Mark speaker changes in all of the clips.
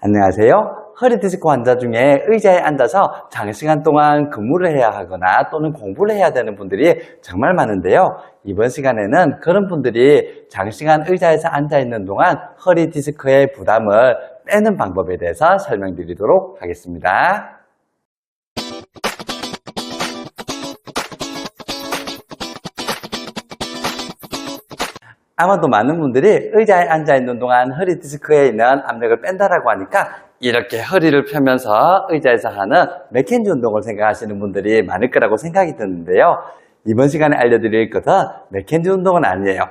Speaker 1: 안녕하세요. 허리 디스크 환자 중에 의자에 앉아서 장시간 동안 근무를 해야 하거나 또는 공부를 해야 되는 분들이 정말 많은데요. 이번 시간에는 그런 분들이 장시간 의자에서 앉아 있는 동안 허리 디스크의 부담을 빼는 방법에 대해서 설명드리도록 하겠습니다. 아마도 많은 분들이 의자에 앉아있는 동안 허리 디스크에 있는 압력을 뺀다라고 하니까 이렇게 허리를 펴면서 의자에서 하는 맥켄지 운동을 생각하시는 분들이 많을 거라고 생각이 드는데요. 이번 시간에 알려드릴 것은 맥켄지 운동은 아니에요.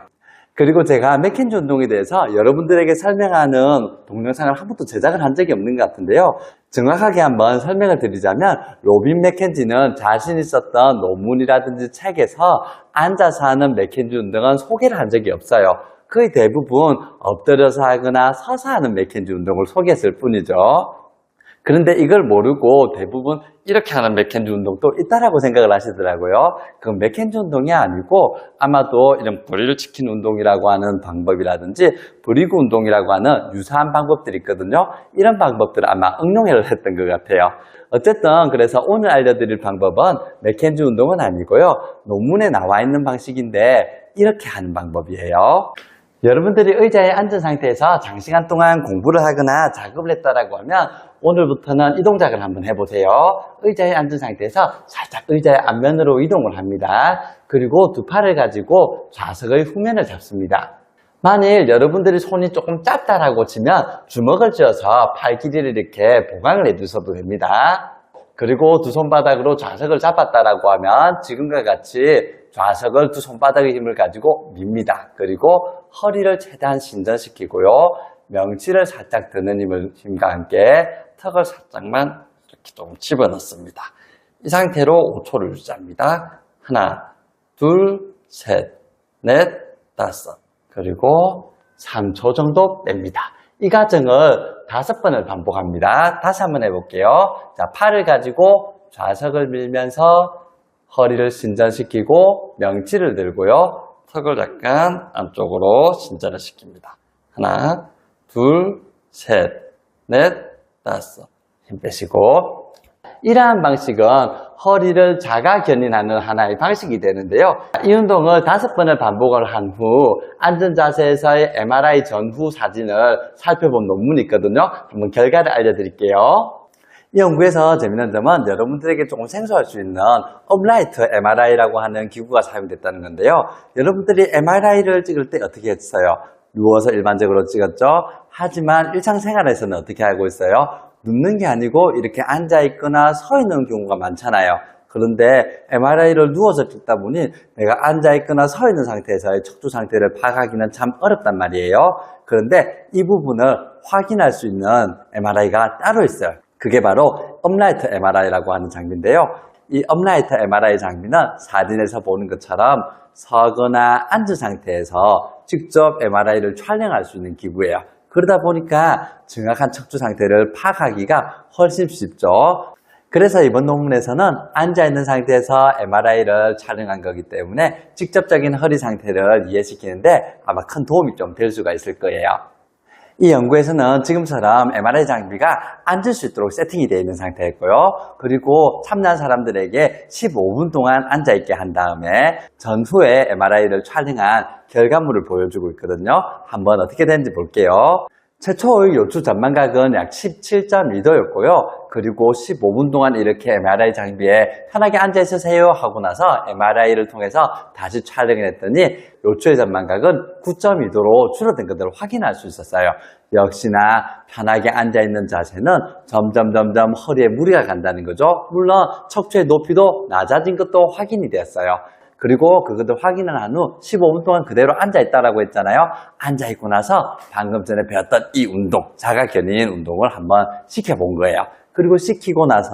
Speaker 1: 그리고 제가 맥켄지 운동에 대해서 여러분들에게 설명하는 동영상을 한 번도 제작을 한 적이 없는 것 같은데요. 정확하게 한번 설명을 드리자면 로빈 맥켄지는 자신이 썼던 논문이라든지 책에서 앉아서 하는 맥켄지 운동은 소개를 한 적이 없어요. 거의 대부분 엎드려서 하거나 서서 하는 맥켄지 운동을 소개했을 뿐이죠. 그런데 이걸 모르고 대부분 이렇게 하는 맥켄지 운동도 있다라고 생각을 하시더라고요. 그건 맥켄지 운동이 아니고 아마도 이런 부리를 지키는 운동이라고 하는 방법이라든지 브리그 운동이라고 하는 유사한 방법들이 있거든요. 이런 방법들을 아마 응용을 했던 것 같아요. 어쨌든 그래서 오늘 알려드릴 방법은 맥켄지 운동은 아니고요. 논문에 나와 있는 방식인데 이렇게 하는 방법이에요. 여러분들이 의자에 앉은 상태에서 장시간 동안 공부를 하거나 작업을 했다라고 하면 오늘부터는 이 동작을 한번 해보세요. 의자에 앉은 상태에서 살짝 의자의 앞면으로 이동을 합니다. 그리고 두 팔을 가지고 좌석의 후면을 잡습니다. 만일 여러분들이 손이 조금 짧다라고 치면 주먹을 쥐어서 팔 길이를 이렇게 보강을 해두셔도 됩니다. 그리고 두 손바닥으로 좌석을 잡았다라고 하면 지금과 같이 좌석을 두 손바닥의 힘을 가지고 밉니다. 그리고 허리를 최대한 신전시키고요. 명치를 살짝 드는 힘과 함께 턱을 살짝만 이렇게 좀 집어넣습니다. 이 상태로 5초를 유지합니다. 하나, 둘, 셋, 넷, 다섯, 그리고 3초 정도 뺍니다. 이 과정을 5번을 반복합니다. 다시 한번 해볼게요. 자, 팔을 가지고 좌석을 밀면서 허리를 신전시키고 명치를 들고요. 턱을 약간 안쪽으로 신전을 시킵니다. 하나, 둘, 셋, 넷, 다섯. 힘 빼시고. 이러한 방식은 허리를 자가 견인하는 하나의 방식이 되는데요. 이 운동을 5번을 반복을 한 후 앉은 자세에서의 MRI 전후 사진을 살펴본 논문이 있거든요. 한번 결과를 알려드릴게요. 이 연구에서 재미있는 점은 여러분들에게 조금 생소할 수 있는 업라이트 MRI라고 하는 기구가 사용됐다는 건데요. 여러분들이 MRI를 찍을 때 어떻게 했어요? 누워서 일반적으로 찍었죠? 하지만 일상생활에서는 어떻게 하고 있어요? 눕는 게 아니고 이렇게 앉아있거나 서 있는 경우가 많잖아요. 그런데 MRI를 누워서 찍다 보니 내가 앉아있거나 서 있는 상태에서의 척추 상태를 파악하기는 참 어렵단 말이에요. 그런데 이 부분을 확인할 수 있는 MRI가 따로 있어요. 그게 바로 업라이트 MRI라고 하는 장비인데요. 이 업라이트 MRI 장비는 사진에서 보는 것처럼 서거나 앉은 상태에서 직접 MRI를 촬영할 수 있는 기구예요. 그러다 보니까 정확한 척추 상태를 파악하기가 훨씬 쉽죠. 그래서 이번 논문에서는 앉아있는 상태에서 MRI를 촬영한 거기 때문에 직접적인 허리 상태를 이해시키는데 아마 큰 도움이 좀 될 수가 있을 거예요. 이 연구에서는 지금처럼 MRI 장비가 앉을 수 있도록 세팅이 되어 있는 상태였고요. 그리고 참여한 사람들에게 15분 동안 앉아있게 한 다음에 전후에 MRI를 촬영한 결과물을 보여주고 있거든요. 한번 어떻게 되는지 볼게요. 최초의 요추 전망각은 약 17.2도였고요. 그리고 15분 동안 이렇게 MRI 장비에 편하게 앉아있으세요 하고 나서 MRI를 통해서 다시 촬영을 했더니 요추의 전망각은 9.2도로 줄어든 것을 확인할 수 있었어요. 역시나 편하게 앉아있는 자세는 점점 허리에 무리가 간다는 거죠. 물론 척추의 높이도 낮아진 것도 확인이 되었어요. 그리고 그것을 확인을 한 후 15분 동안 그대로 앉아있다라고 했잖아요. 앉아있고 나서 방금 전에 배웠던 이 운동, 자가견인 운동을 한번 시켜본 거예요. 그리고 시키고 나서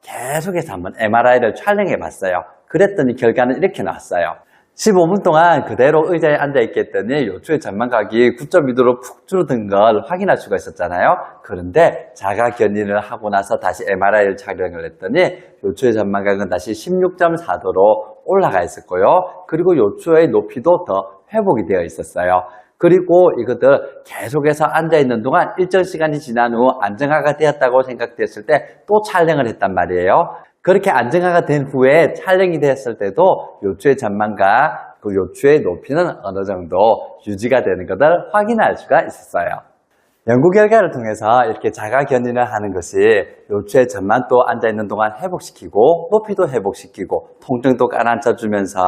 Speaker 1: 계속해서 한번 MRI를 촬영해 봤어요. 그랬더니 결과는 이렇게 나왔어요. 15분 동안 그대로 의자에 앉아있게 했더니 요추의 전망각이 9.2도로 푹 줄어든 걸 확인할 수가 있었잖아요. 그런데 자가견인을 하고 나서 다시 MRI를 촬영을 했더니 요추의 전망각은 다시 16.4도로 올라가 있었고요. 그리고 요추의 높이도 더 회복이 되어 있었어요. 그리고 이것들 계속해서 앉아있는 동안 일정 시간이 지난 후 안정화가 되었다고 생각됐을 때 또 촬영을 했단 말이에요. 그렇게 안정화가 된 후에 촬영이 됐을 때도 요추의 전망과 그 요추의 높이는 어느 정도 유지가 되는 것을 확인할 수가 있었어요. 연구 결과를 통해서 이렇게 자가 견인을 하는 것이 요추의 전만도 앉아있는 동안 회복시키고 높이도 회복시키고 통증도 가라앉혀주면서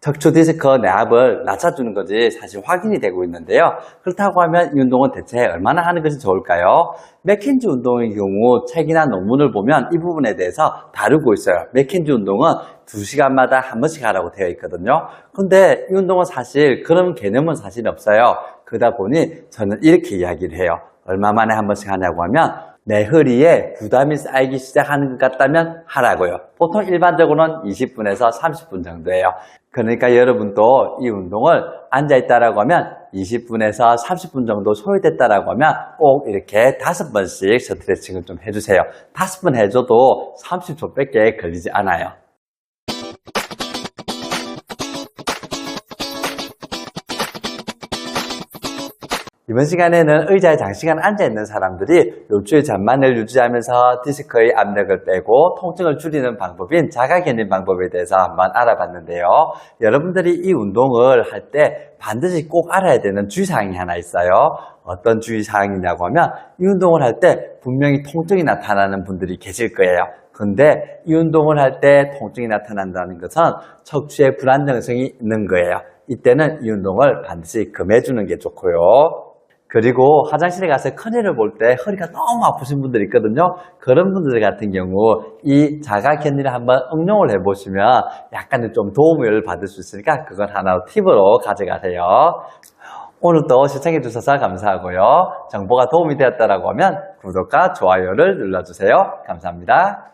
Speaker 1: 척추 디스크 내압을 낮춰주는 것이 사실 확인이 되고 있는데요. 그렇다고 하면 이 운동은 대체 얼마나 하는 것이 좋을까요? 맥켄지 운동의 경우 책이나 논문을 보면 이 부분에 대해서 다루고 있어요. 맥켄지 운동은 2시간마다 한 번씩 하라고 되어 있거든요. 근데 이 운동은 사실 그런 개념은 사실 없어요. 그러다 보니 저는 이렇게 이야기를 해요. 얼마 만에 한 번씩 하냐고 하면 내 허리에 부담이 쌓이기 시작하는 것 같다면 하라고요. 보통 일반적으로는 20분에서 30분 정도예요. 그러니까 여러분도 이 운동을 앉아있다라고 하면 20분에서 30분 정도 소요됐다라고 하면 꼭 이렇게 5번씩 스트레칭을 좀 해주세요. 5번 해줘도 30초밖에 걸리지 않아요. 이번 시간에는 의자에 장시간 앉아있는 사람들이 요추의 전만을 유지하면서 디스크의 압력을 빼고 통증을 줄이는 방법인 자가견인 방법에 대해서 한번 알아봤는데요. 여러분들이 이 운동을 할 때 반드시 꼭 알아야 되는 주의사항이 하나 있어요. 어떤 주의사항이냐고 하면 이 운동을 할 때 분명히 통증이 나타나는 분들이 계실 거예요. 근데 이 운동을 할 때 통증이 나타난다는 것은 척추의 불안정성이 있는 거예요. 이때는 이 운동을 반드시 금해주는 게 좋고요. 그리고 화장실에 가서 큰일을 볼 때 허리가 너무 아프신 분들이 있거든요. 그런 분들 같은 경우 이 자가 견인을 한번 응용을 해보시면 약간은 좀 도움을 받을 수 있으니까 그걸 하나 팁으로 가져가세요. 오늘도 시청해 주셔서 감사하고요. 정보가 도움이 되었다고 하면 구독과 좋아요를 눌러주세요. 감사합니다.